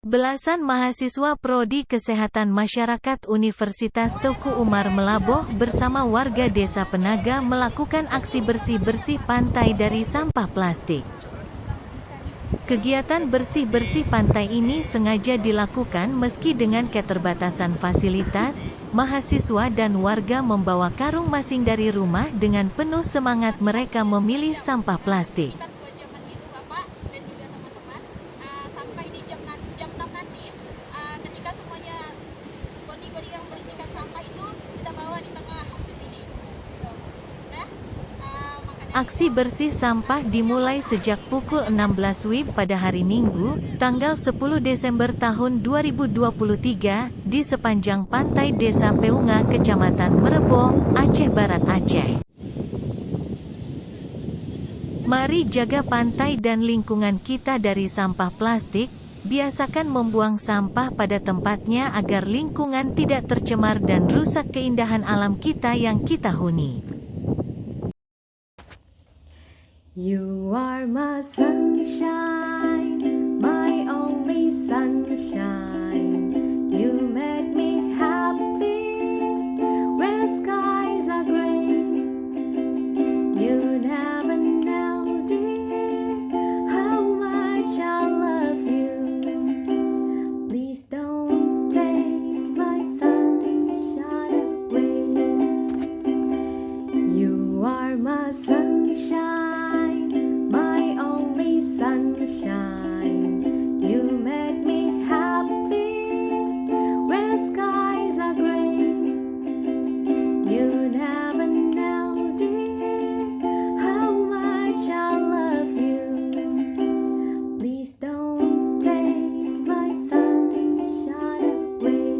Belasan mahasiswa Prodi Kesehatan Masyarakat Universitas Teuku Umar Melaboh bersama warga Desa Penaga melakukan aksi bersih-bersih pantai dari sampah plastik. Kegiatan bersih-bersih pantai ini sengaja dilakukan meski dengan keterbatasan fasilitas. Mahasiswa dan warga membawa karung masing dari rumah dengan penuh semangat mereka memilih sampah plastik. Aksi bersih sampah dimulai sejak pukul 16 WIB pada hari Minggu, tanggal 10 Desember tahun 2023, di sepanjang pantai Desa Peunga, Kecamatan Merebo, Aceh Barat, Aceh. Mari jaga pantai dan lingkungan kita dari sampah plastik. Biasakan membuang sampah pada tempatnya agar lingkungan tidak tercemar dan rusak keindahan alam kita yang kita huni. You are my sunshine, my only sunshine. You make me happy when skies are gray. You never know, dear, how much I love you. Please don't take my sunshine away. You are my sunshine, sunshine. You make me happy when skies are gray. You never know, dear, how much I love you. Please don't take my sunshine away.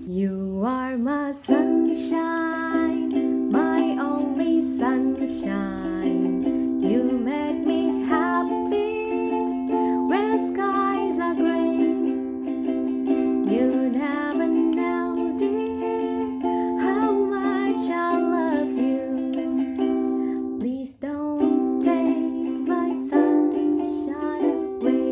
You are my sunshine, my only sunshine. You make me happy when skies are gray. You never know, dear, how much I love you. Please don't take my sunshine away.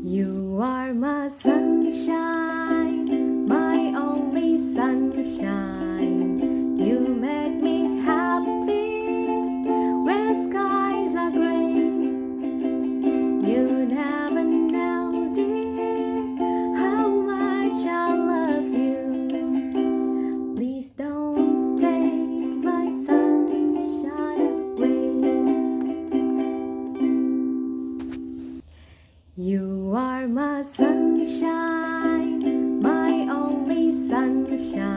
You are my sunshine, my only sunshine. You make me happy when skies are gray. You never know, dear, how much I love you. Please don't take my sunshine away. You are my sunshine, my only sunshine.